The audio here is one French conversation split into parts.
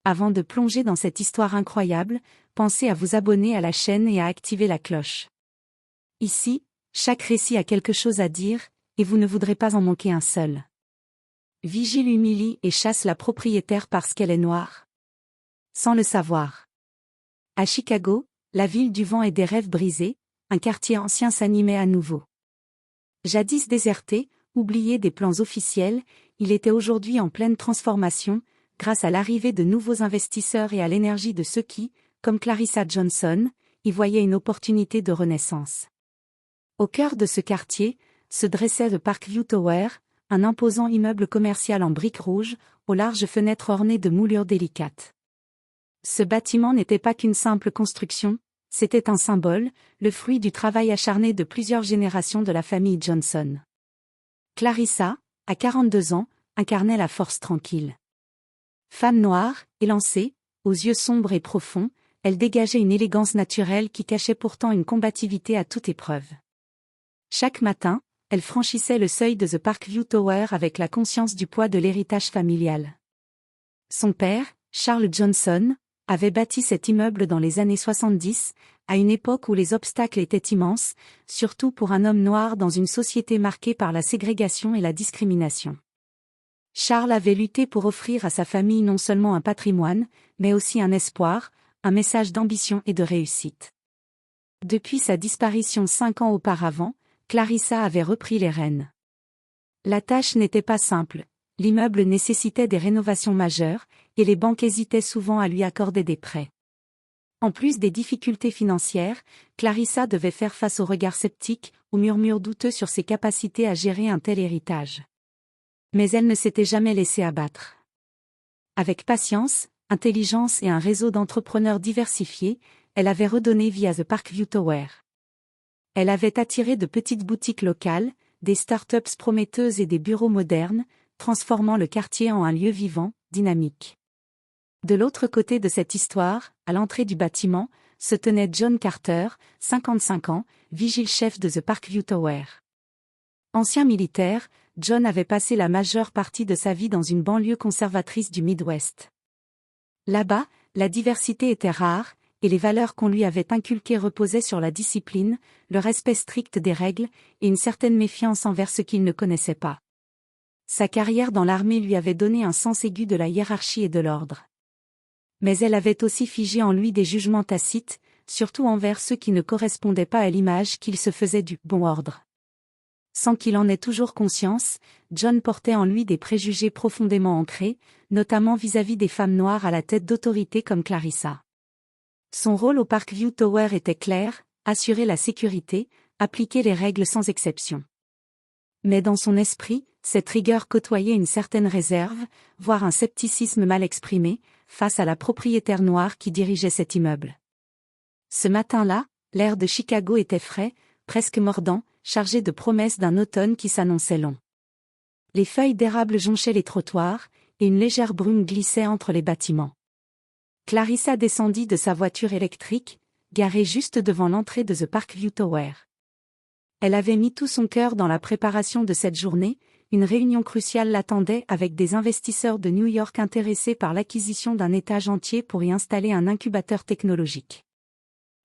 Avant de plonger dans cette histoire incroyable, pensez à vous abonner à la chaîne et à activer la cloche. Ici, chaque récit a quelque chose à dire, et vous ne voudrez pas en manquer un seul. Vigile humilie et chasse la propriétaire parce qu'elle est noire. Sans le savoir. À Chicago, la ville du vent et des rêves brisés, un quartier ancien s'animait à nouveau. Jadis déserté, oublié des plans officiels, il était aujourd'hui en pleine transformation, grâce à l'arrivée de nouveaux investisseurs et à l'énergie de ceux qui, comme Clarissa Johnson, y voyaient une opportunité de renaissance. Au cœur de ce quartier, se dressait le Parkview Tower, un imposant immeuble commercial en briques rouges, aux larges fenêtres ornées de moulures délicates. Ce bâtiment n'était pas qu'une simple construction, c'était un symbole, le fruit du travail acharné de plusieurs générations de la famille Johnson. Clarissa, à 42 ans, incarnait la force tranquille. Femme noire, élancée, aux yeux sombres et profonds, elle dégageait une élégance naturelle qui cachait pourtant une combativité à toute épreuve. Chaque matin, elle franchissait le seuil de The Parkview Tower avec la conscience du poids de l'héritage familial. Son père, Charles Johnson, avait bâti cet immeuble dans les années 70, à une époque où les obstacles étaient immenses, surtout pour un homme noir dans une société marquée par la ségrégation et la discrimination. Charles avait lutté pour offrir à sa famille non seulement un patrimoine, mais aussi un espoir, un message d'ambition et de réussite. Depuis sa disparition 5 ans auparavant, Clarissa avait repris les rênes. La tâche n'était pas simple, l'immeuble nécessitait des rénovations majeures, et les banques hésitaient souvent à lui accorder des prêts. En plus des difficultés financières, Clarissa devait faire face aux regards sceptiques, aux murmures douteux sur ses capacités à gérer un tel héritage. Mais elle ne s'était jamais laissée abattre. Avec patience, intelligence et un réseau d'entrepreneurs diversifiés, elle avait redonné vie à The Parkview Tower. Elle avait attiré de petites boutiques locales, des start-ups prometteuses et des bureaux modernes, transformant le quartier en un lieu vivant, dynamique. De l'autre côté de cette histoire, à l'entrée du bâtiment, se tenait John Carter, 55 ans, vigile-chef de The Parkview Tower. Ancien militaire, John avait passé la majeure partie de sa vie dans une banlieue conservatrice du Midwest. Là-bas, la diversité était rare, et les valeurs qu'on lui avait inculquées reposaient sur la discipline, le respect strict des règles, et une certaine méfiance envers ce qu'il ne connaissait pas. Sa carrière dans l'armée lui avait donné un sens aigu de la hiérarchie et de l'ordre. Mais elle avait aussi figé en lui des jugements tacites, surtout envers ceux qui ne correspondaient pas à l'image qu'il se faisait du « bon ordre ». Sans qu'il en ait toujours conscience, John portait en lui des préjugés profondément ancrés, notamment vis-à-vis des femmes noires à la tête d'autorité comme Clarissa. Son rôle au Parkview Tower était clair, assurer la sécurité, appliquer les règles sans exception. Mais dans son esprit, cette rigueur côtoyait une certaine réserve, voire un scepticisme mal exprimé, face à la propriétaire noire qui dirigeait cet immeuble. Ce matin-là, l'air de Chicago était frais, presque mordant, chargé de promesses d'un automne qui s'annonçait long. Les feuilles d'érable jonchaient les trottoirs, et une légère brume glissait entre les bâtiments. Clarissa descendit de sa voiture électrique, garée juste devant l'entrée de The Parkview Tower. Elle avait mis tout son cœur dans la préparation de cette journée, une réunion cruciale l'attendait avec des investisseurs de New York intéressés par l'acquisition d'un étage entier pour y installer un incubateur technologique.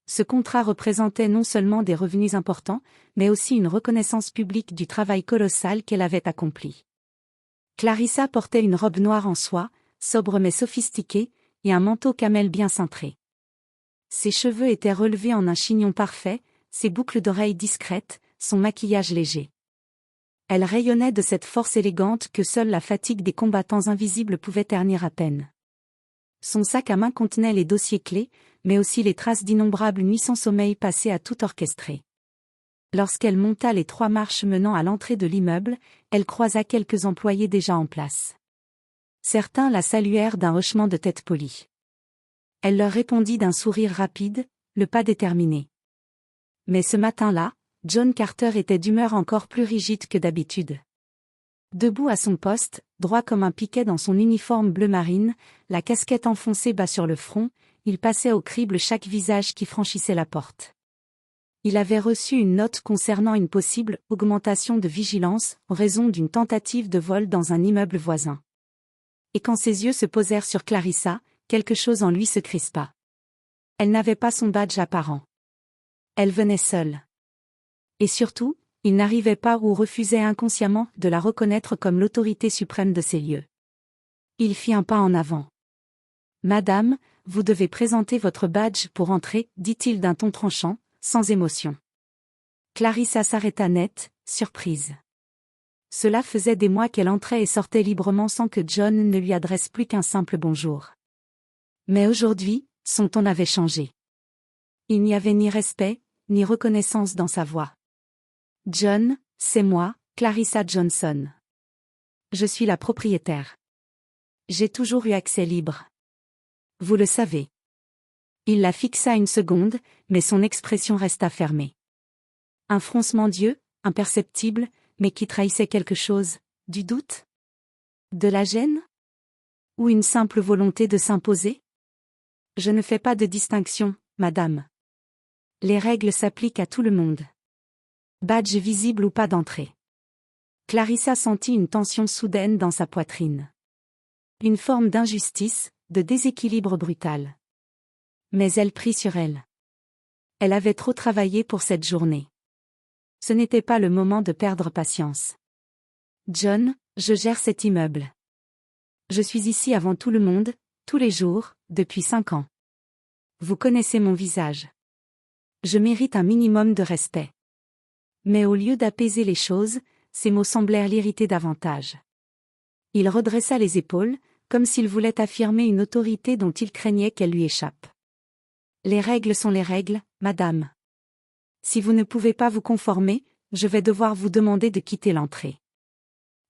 Ce contrat représentait non seulement des revenus importants, mais aussi une reconnaissance publique du travail colossal qu'elle avait accompli. Clarissa portait une robe noire en soie, sobre mais sophistiquée, et un manteau camel bien cintré. Ses cheveux étaient relevés en un chignon parfait, ses boucles d'oreilles discrètes, son maquillage léger. Elle rayonnait de cette force élégante que seule la fatigue des combattants invisibles pouvait ternir à peine. Son sac à main contenait les dossiers clés, mais aussi les traces d'innombrables nuits sans sommeil passées à tout orchestrer. Lorsqu'elle monta les 3 marches menant à l'entrée de l'immeuble, elle croisa quelques employés déjà en place. Certains la saluèrent d'un hochement de tête poli. Elle leur répondit d'un sourire rapide, le pas déterminé. Mais ce matin-là, John Carter était d'humeur encore plus rigide que d'habitude. Debout à son poste, droit comme un piquet dans son uniforme bleu marine, la casquette enfoncée bas sur le front, il passait au crible chaque visage qui franchissait la porte. Il avait reçu une note concernant une possible augmentation de vigilance en raison d'une tentative de vol dans un immeuble voisin. Et quand ses yeux se posèrent sur Clarissa, quelque chose en lui se crispa. Elle n'avait pas son badge apparent. Elle venait seule. Et surtout, il n'arrivait pas ou refusait inconsciemment de la reconnaître comme l'autorité suprême de ces lieux. Il fit un pas en avant. « Madame, vous devez présenter votre badge pour entrer, dit-il d'un ton tranchant, sans émotion. » Clarissa s'arrêta net, surprise. Cela faisait des mois qu'elle entrait et sortait librement sans que John ne lui adresse plus qu'un simple bonjour. Mais aujourd'hui, son ton avait changé. Il n'y avait ni respect, ni reconnaissance dans sa voix. « John, c'est moi, Clarissa Johnson. Je suis la propriétaire. J'ai toujours eu accès libre. Vous le savez. » Il la fixa une seconde, mais son expression resta fermée. Un froncement d'yeux, imperceptible, mais qui trahissait quelque chose, du doute? De la gêne? Ou une simple volonté de s'imposer? « Je ne fais pas de distinction, madame. Les règles s'appliquent à tout le monde. Badge visible ou pas d'entrée. » Clarissa sentit une tension soudaine dans sa poitrine. Une forme d'injustice, de déséquilibre brutal. Mais elle prit sur elle. Elle avait trop travaillé pour cette journée. Ce n'était pas le moment de perdre patience. « John, je gère cet immeuble. Je suis ici avant tout le monde, tous les jours, depuis 5 ans. Vous connaissez mon visage. Je mérite un minimum de respect. » Mais au lieu d'apaiser les choses, ces mots semblèrent l'irriter davantage. Il redressa les épaules, comme s'il voulait affirmer une autorité dont il craignait qu'elle lui échappe. « Les règles sont les règles, madame. Si vous ne pouvez pas vous conformer, je vais devoir vous demander de quitter l'entrée.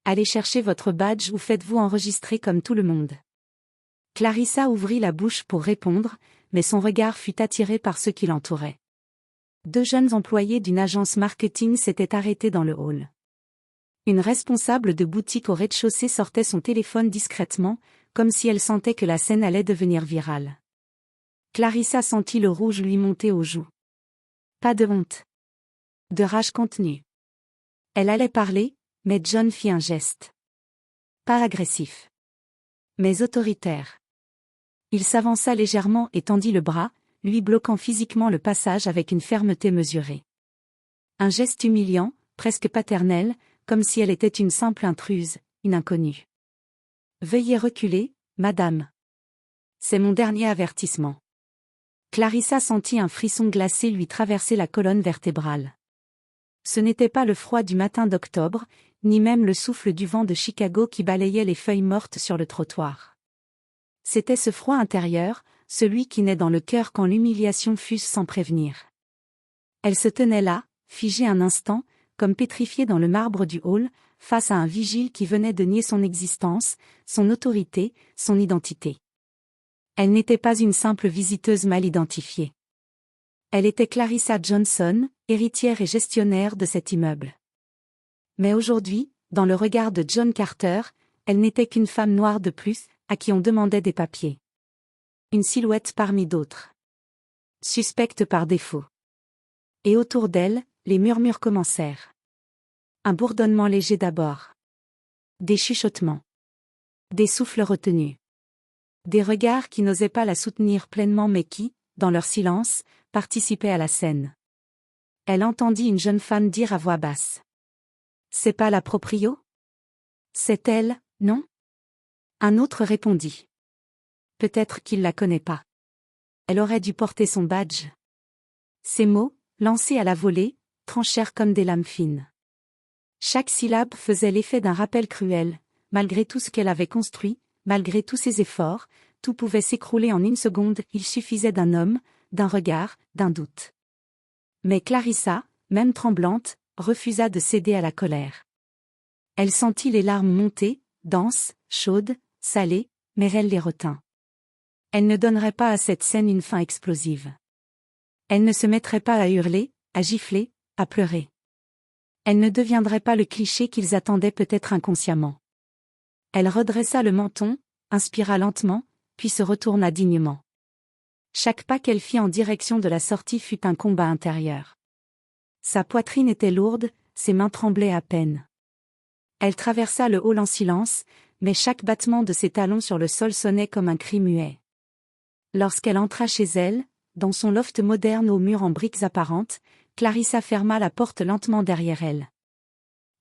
Allez chercher votre badge ou faites-vous enregistrer comme tout le monde. » Clarissa ouvrit la bouche pour répondre, mais son regard fut attiré par ceux qui l'entouraient. 2 jeunes employés d'une agence marketing s'étaient arrêtés dans le hall. Une responsable de boutique au rez-de-chaussée sortait son téléphone discrètement, comme si elle sentait que la scène allait devenir virale. Clarissa sentit le rouge lui monter aux joues. Pas de honte. De rage contenue. Elle allait parler, mais John fit un geste. Pas agressif. Mais autoritaire. Il s'avança légèrement et tendit le bras, lui bloquant physiquement le passage avec une fermeté mesurée. Un geste humiliant, presque paternel, comme si elle était une simple intruse, une inconnue. « Veuillez reculer, madame. C'est mon dernier avertissement. » Clarissa sentit un frisson glacé lui traverser la colonne vertébrale. Ce n'était pas le froid du matin d'octobre, ni même le souffle du vent de Chicago qui balayait les feuilles mortes sur le trottoir. C'était ce froid intérieur, celui qui naît dans le cœur quand l'humiliation fuse sans prévenir. Elle se tenait là, figée un instant, comme pétrifiée dans le marbre du hall, face à un vigile qui venait de nier son existence, son autorité, son identité. Elle n'était pas une simple visiteuse mal identifiée. Elle était Clarissa Johnson, héritière et gestionnaire de cet immeuble. Mais aujourd'hui, dans le regard de John Carter, elle n'était qu'une femme noire de plus, à qui on demandait des papiers. Une silhouette parmi d'autres. Suspecte par défaut. Et autour d'elle, les murmures commencèrent. Un bourdonnement léger d'abord. Des chuchotements. Des souffles retenus. Des regards qui n'osaient pas la soutenir pleinement mais qui, dans leur silence, participaient à la scène. Elle entendit une jeune femme dire à voix basse. « C'est pas la proprio ? C'est elle, non ?» Un autre répondit. « Peut-être qu'il la connaît pas. Elle aurait dû porter son badge. » Ces mots, lancés à la volée, tranchèrent comme des lames fines. Chaque syllabe faisait l'effet d'un rappel cruel, malgré tout ce qu'elle avait construit, malgré tous ses efforts, tout pouvait s'écrouler en une seconde, il suffisait d'un homme, d'un regard, d'un doute. Mais Clarissa, même tremblante, refusa de céder à la colère. Elle sentit les larmes monter, denses, chaudes, salées, mais elle les retint. Elle ne donnerait pas à cette scène une fin explosive. Elle ne se mettrait pas à hurler, à gifler, à pleurer. Elle ne deviendrait pas le cliché qu'ils attendaient peut-être inconsciemment. Elle redressa le menton, inspira lentement, puis se retourna dignement. Chaque pas qu'elle fit en direction de la sortie fut un combat intérieur. Sa poitrine était lourde, ses mains tremblaient à peine. Elle traversa le hall en silence, mais chaque battement de ses talons sur le sol sonnait comme un cri muet. Lorsqu'elle entra chez elle, dans son loft moderne aux murs en briques apparentes, Clarissa ferma la porte lentement derrière elle.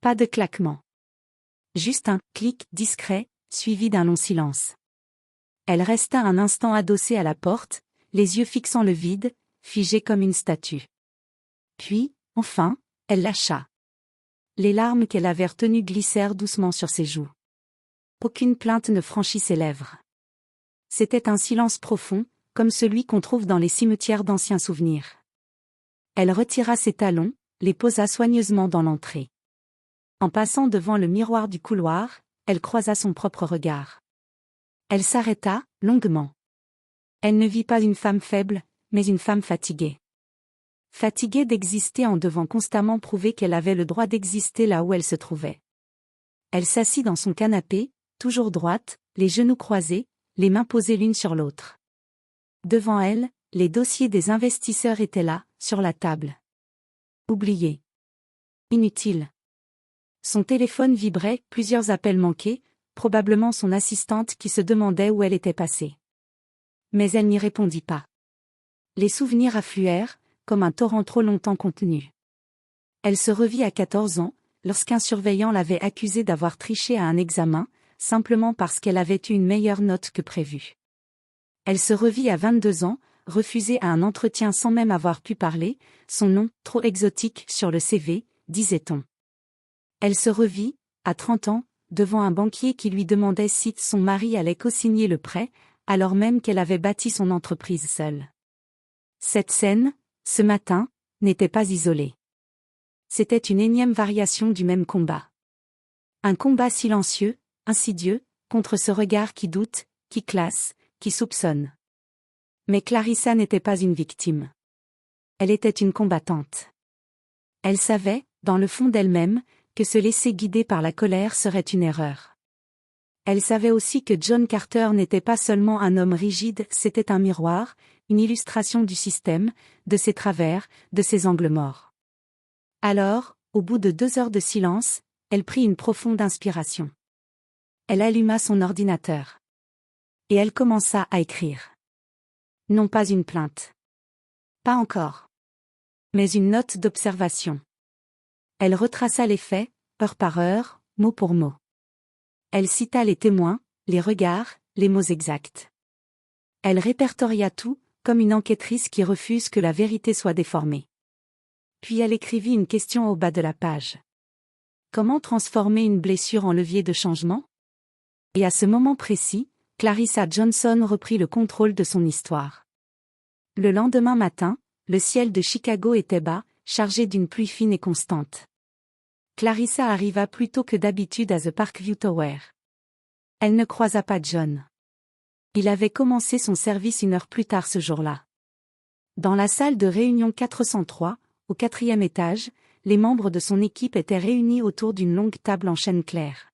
Pas de claquement. Juste un clic discret, suivi d'un long silence. Elle resta un instant adossée à la porte, les yeux fixant le vide, figée comme une statue. Puis, enfin, elle lâcha. Les larmes qu'elle avait retenues glissèrent doucement sur ses joues. Aucune plainte ne franchit ses lèvres. C'était un silence profond, comme celui qu'on trouve dans les cimetières d'anciens souvenirs. Elle retira ses talons, les posa soigneusement dans l'entrée. En passant devant le miroir du couloir, elle croisa son propre regard. Elle s'arrêta, longuement. Elle ne vit pas une femme faible, mais une femme fatiguée. Fatiguée d'exister en devant constamment prouver qu'elle avait le droit d'exister là où elle se trouvait. Elle s'assit dans son canapé, toujours droite, les genoux croisés, les mains posées l'une sur l'autre. Devant elle, les dossiers des investisseurs étaient là, sur la table. Oublié. Inutile. Son téléphone vibrait, plusieurs appels manqués, probablement son assistante qui se demandait où elle était passée. Mais elle n'y répondit pas. Les souvenirs affluèrent, comme un torrent trop longtemps contenu. Elle se revit à 14 ans, lorsqu'un surveillant l'avait accusée d'avoir triché à un examen, simplement parce qu'elle avait eu une meilleure note que prévu. Elle se revit à 22 ans, refusée à un entretien sans même avoir pu parler, son nom, trop exotique sur le CV, disait-on. Elle se revit, à 30 ans, devant un banquier qui lui demandait si son mari allait co-signer le prêt, alors même qu'elle avait bâti son entreprise seule. Cette scène, ce matin, n'était pas isolée. C'était une énième variation du même combat. Un combat silencieux, insidieux, contre ce regard qui doute, qui classe, qui soupçonne. Mais Clarissa n'était pas une victime. Elle était une combattante. Elle savait, dans le fond d'elle-même, que se laisser guider par la colère serait une erreur. Elle savait aussi que John Carter n'était pas seulement un homme rigide, c'était un miroir, une illustration du système, de ses travers, de ses angles morts. Alors, au bout de 2 heures de silence, elle prit une profonde inspiration. Elle alluma son ordinateur. Et elle commença à écrire. Non pas une plainte. Pas encore. Mais une note d'observation. Elle retraça les faits, heure par heure, mot pour mot. Elle cita les témoins, les regards, les mots exacts. Elle répertoria tout, comme une enquêtrice qui refuse que la vérité soit déformée. Puis elle écrivit une question au bas de la page. Comment transformer une blessure en levier de changement? Et à ce moment précis, Clarissa Johnson reprit le contrôle de son histoire. Le lendemain matin, le ciel de Chicago était bas, chargé d'une pluie fine et constante. Clarissa arriva plus tôt que d'habitude à The Parkview Tower. Elle ne croisa pas John. Il avait commencé son service 1 heure plus tard ce jour-là. Dans la salle de réunion 403, au 4e étage, les membres de son équipe étaient réunis autour d'une longue table en chêne clair.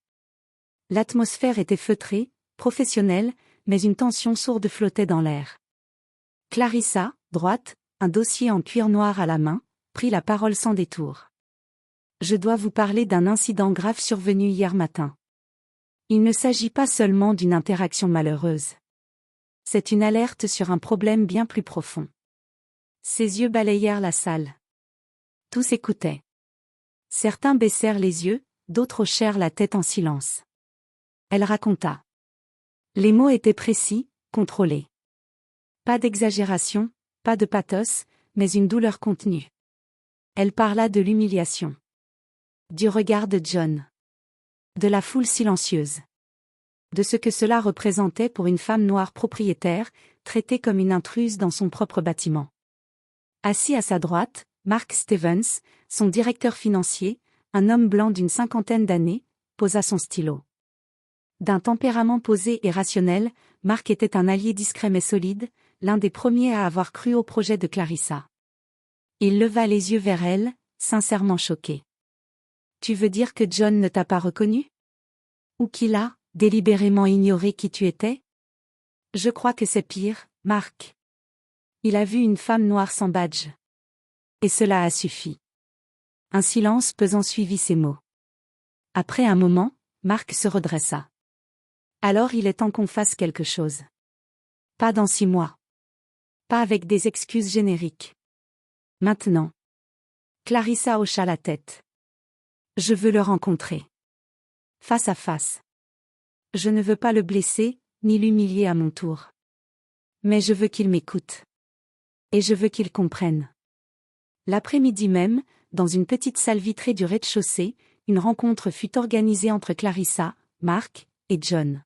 L'atmosphère était feutrée, professionnelle, mais une tension sourde flottait dans l'air. Clarissa, droite, un dossier en cuir noir à la main, prit la parole sans détour. Je dois vous parler d'un incident grave survenu hier matin. Il ne s'agit pas seulement d'une interaction malheureuse. C'est une alerte sur un problème bien plus profond. Ses yeux balayèrent la salle. Tous écoutaient. Certains baissèrent les yeux, d'autres hochèrent la tête en silence. Elle raconta. Les mots étaient précis, contrôlés. Pas d'exagération, pas de pathos, mais une douleur contenue. Elle parla de l'humiliation. Du regard de John. De la foule silencieuse. De ce que cela représentait pour une femme noire propriétaire, traitée comme une intruse dans son propre bâtiment. Assis à sa droite, Mark Stevens, son directeur financier, un homme blanc d'une 50aine d'années, posa son stylo. D'un tempérament posé et rationnel, Mark était un allié discret mais solide, l'un des premiers à avoir cru au projet de Clarissa. Il leva les yeux vers elle, sincèrement choqué. Tu veux dire que John ne t'a pas reconnu? Ou qu'il a, délibérément ignoré qui tu étais? Je crois que c'est pire, Mark. Il a vu une femme noire sans badge. Et cela a suffi. Un silence pesant suivit ces mots. Après un moment, Mark se redressa. Alors il est temps qu'on fasse quelque chose. Pas dans 6 mois. Pas avec des excuses génériques. Maintenant. Clarissa hocha la tête. Je veux le rencontrer. Face à face. Je ne veux pas le blesser, ni l'humilier à mon tour. Mais je veux qu'il m'écoute. Et je veux qu'il comprenne. L'après-midi même, dans une petite salle vitrée du rez-de-chaussée, une rencontre fut organisée entre Clarissa, Mark et John.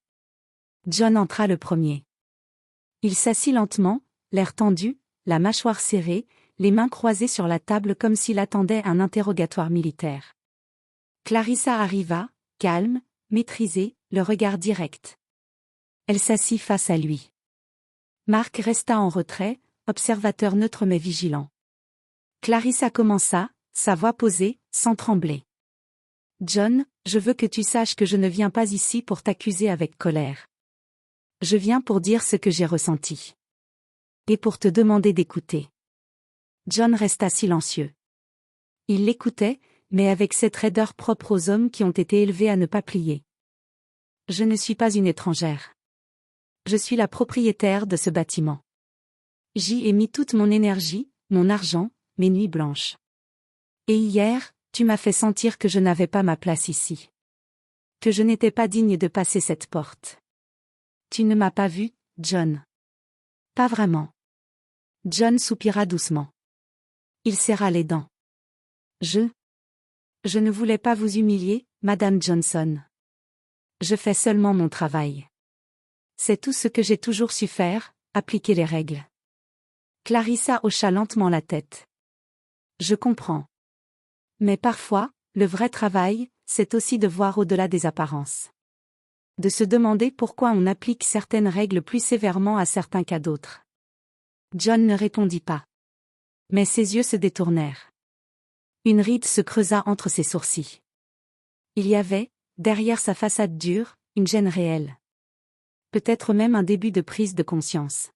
John entra le premier. Il s'assit lentement, l'air tendu, la mâchoire serrée, les mains croisées sur la table comme s'il attendait un interrogatoire militaire. Clarissa arriva, calme, maîtrisée, le regard direct. Elle s'assit face à lui. Mark resta en retrait, observateur neutre mais vigilant. Clarissa commença, sa voix posée, sans trembler. « John, je veux que tu saches que je ne viens pas ici pour t'accuser avec colère. Je viens pour dire ce que j'ai ressenti. Et pour te demander d'écouter. » John resta silencieux. Il l'écoutait, mais avec cette raideur propre aux hommes qui ont été élevés à ne pas plier. « Je ne suis pas une étrangère. Je suis la propriétaire de ce bâtiment. J'y ai mis toute mon énergie, mon argent, mes nuits blanches. Et hier, tu m'as fait sentir que je n'avais pas ma place ici. Que je n'étais pas digne de passer cette porte. Tu ne m'as pas vu, John. Pas vraiment. » John soupira doucement. Il serra les dents. Je ne voulais pas vous humilier, Madame Johnson. Je fais seulement mon travail. C'est tout ce que j'ai toujours su faire, appliquer les règles. Clarissa hocha lentement la tête. Je comprends. Mais parfois, le vrai travail, c'est aussi de voir au-delà des apparences. De se demander pourquoi on applique certaines règles plus sévèrement à certains qu'à d'autres. John ne répondit pas. Mais ses yeux se détournèrent. Une ride se creusa entre ses sourcils. Il y avait, derrière sa façade dure, une gêne réelle. Peut-être même un début de prise de conscience.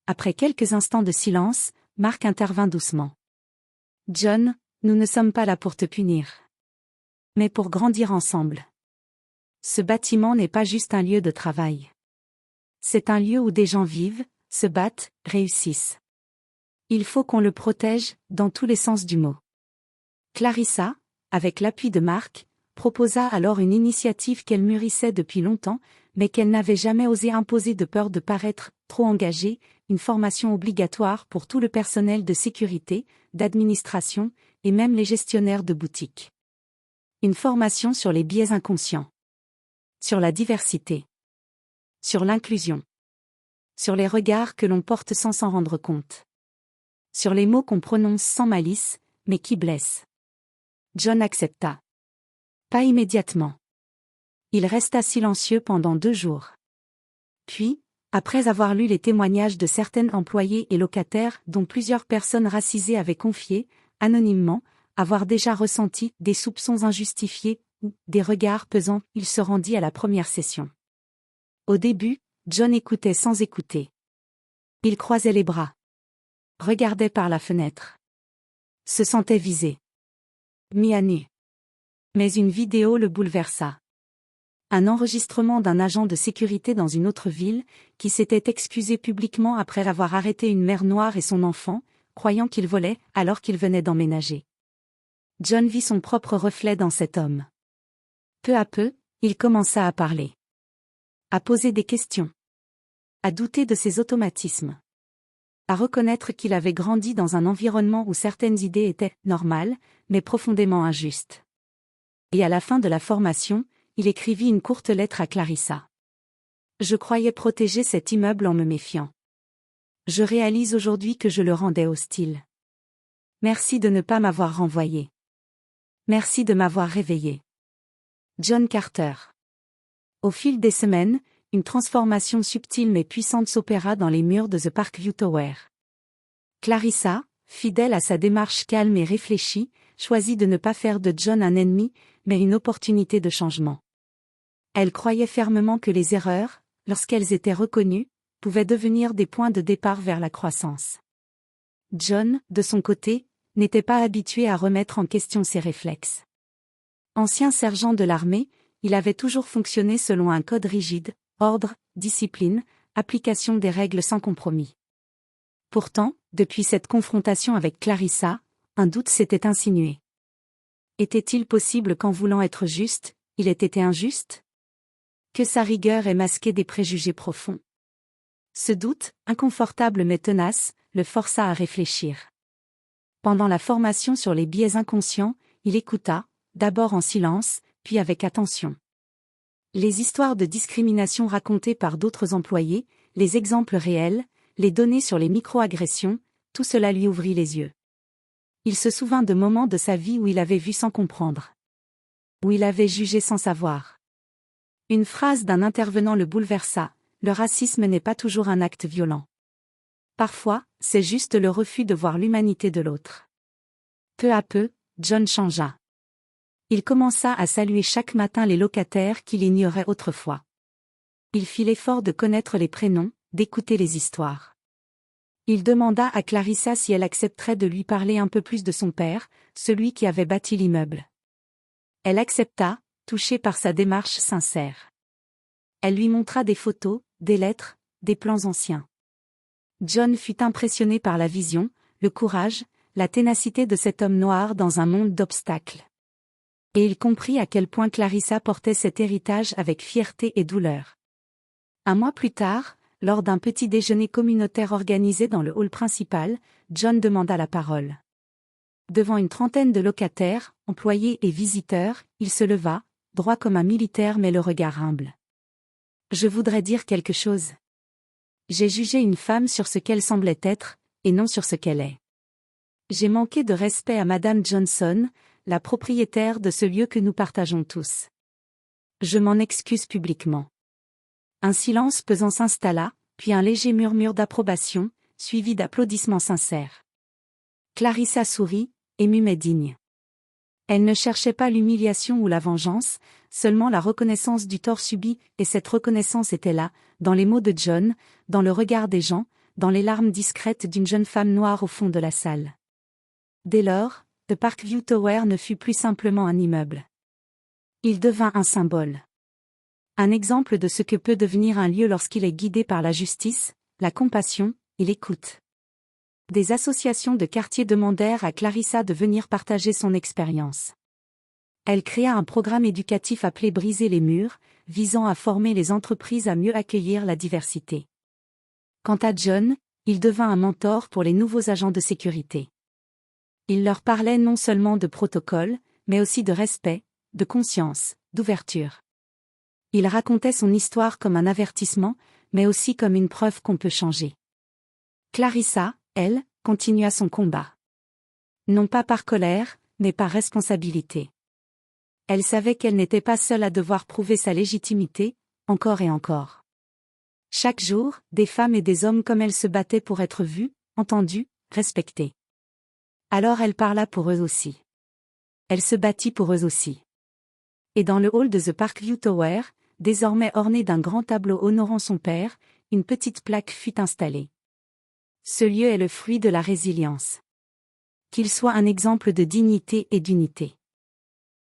Après quelques instants de silence, Mark intervint doucement. « John, nous ne sommes pas là pour te punir. Mais pour grandir ensemble. Ce bâtiment n'est pas juste un lieu de travail. C'est un lieu où des gens vivent, se battent, réussissent. Il faut qu'on le protège, dans tous les sens du mot. » Clarissa, avec l'appui de Mark, proposa alors une initiative qu'elle mûrissait depuis longtemps, mais qu'elle n'avait jamais osé imposer de peur de paraître trop engagée, une formation obligatoire pour tout le personnel de sécurité, d'administration, et même les gestionnaires de boutiques. Une formation sur les biais inconscients. Sur la diversité. Sur l'inclusion. Sur les regards que l'on porte sans s'en rendre compte. Sur les mots qu'on prononce sans malice, mais qui blessent. John accepta. Pas immédiatement. Il resta silencieux pendant 2 jours. Puis, après avoir lu les témoignages de certains employés et locataires dont plusieurs personnes racisées avaient confié, anonymement, avoir déjà ressenti des soupçons injustifiés ou des regards pesants, il se rendit à la première session. Au début, John écoutait sans écouter. Il croisait les bras. Regardait par la fenêtre. Se sentait visé. Mis à nu. Mais une vidéo le bouleversa. Un enregistrement d'un agent de sécurité dans une autre ville, qui s'était excusé publiquement après avoir arrêté une mère noire et son enfant, croyant qu'il volait alors qu'il venait d'emménager. John vit son propre reflet dans cet homme. Peu à peu, il commença à parler. À poser des questions. À douter de ses automatismes. À reconnaître qu'il avait grandi dans un environnement où certaines idées étaient normales, mais profondément injustes. Et à la fin de la formation, il écrivit une courte lettre à Clarissa. Je croyais protéger cet immeuble en me méfiant. Je réalise aujourd'hui que je le rendais hostile. Merci de ne pas m'avoir renvoyé. Merci de m'avoir réveillé. John Carter. Au fil des semaines, une transformation subtile mais puissante s'opéra dans les murs de The Parkview Tower. Clarissa, fidèle à sa démarche calme et réfléchie, choisit de ne pas faire de John un ennemi, mais une opportunité de changement. Elle croyait fermement que les erreurs, lorsqu'elles étaient reconnues, pouvaient devenir des points de départ vers la croissance. John, de son côté, n'était pas habitué à remettre en question ses réflexes. Ancien sergent de l'armée, il avait toujours fonctionné selon un code rigide, ordre, discipline, application des règles sans compromis. Pourtant, depuis cette confrontation avec Clarissa, un doute s'était insinué. Était-il possible qu'en voulant être juste, il ait été injuste? Que sa rigueur ait masqué des préjugés profonds? Ce doute, inconfortable mais tenace, le força à réfléchir. Pendant la formation sur les biais inconscients, il écouta, d'abord en silence, puis avec attention. Les histoires de discrimination racontées par d'autres employés, les exemples réels, les données sur les micro-agressions, tout cela lui ouvrit les yeux. Il se souvint de moments de sa vie où il avait vu sans comprendre. Où il avait jugé sans savoir. Une phrase d'un intervenant le bouleversa: le racisme n'est pas toujours un acte violent. Parfois, c'est juste le refus de voir l'humanité de l'autre. Peu à peu, John changea. Il commença à saluer chaque matin les locataires qu'il ignorait autrefois. Il fit l'effort de connaître les prénoms, d'écouter les histoires. Il demanda à Clarissa si elle accepterait de lui parler un peu plus de son père, celui qui avait bâti l'immeuble. Elle accepta, touchée par sa démarche sincère. Elle lui montra des photos, des lettres, des plans anciens. John fut impressionné par la vision, le courage, la ténacité de cet homme noir dans un monde d'obstacles. Et il comprit à quel point Clarissa portait cet héritage avec fierté et douleur. Un mois plus tard, lors d'un petit déjeuner communautaire organisé dans le hall principal, John demanda la parole. Devant une trentaine de locataires, employés et visiteurs, il se leva, droit comme un militaire mais le regard humble. Je voudrais dire quelque chose. J'ai jugé une femme sur ce qu'elle semblait être, et non sur ce qu'elle est. J'ai manqué de respect à Madame Johnson, la propriétaire de ce lieu que nous partageons tous. Je m'en excuse publiquement. Un silence pesant s'installa, puis un léger murmure d'approbation, suivi d'applaudissements sincères. Clarissa sourit, émue mais digne. Elle ne cherchait pas l'humiliation ou la vengeance, seulement la reconnaissance du tort subi, et cette reconnaissance était là, dans les mots de John, dans le regard des gens, dans les larmes discrètes d'une jeune femme noire au fond de la salle. Dès lors, The Parkview Tower ne fut plus simplement un immeuble. Il devint un symbole. Un exemple de ce que peut devenir un lieu lorsqu'il est guidé par la justice, la compassion et l'écoute. Des associations de quartier demandèrent à Clarissa de venir partager son expérience. Elle créa un programme éducatif appelé Briser les murs, visant à former les entreprises à mieux accueillir la diversité. Quant à John, il devint un mentor pour les nouveaux agents de sécurité. Il leur parlait non seulement de protocole, mais aussi de respect, de conscience, d'ouverture. Il racontait son histoire comme un avertissement, mais aussi comme une preuve qu'on peut changer. Clarissa, elle, continua son combat. Non pas par colère, mais par responsabilité. Elle savait qu'elle n'était pas seule à devoir prouver sa légitimité, encore et encore. Chaque jour, des femmes et des hommes comme elle se battaient pour être vues, entendues, respectées. Alors elle parla pour eux aussi. Elle se battit pour eux aussi. Et dans le hall de The Parkview Tower, désormais orné d'un grand tableau honorant son père, une petite plaque fut installée. Ce lieu est le fruit de la résilience. Qu'il soit un exemple de dignité et d'unité.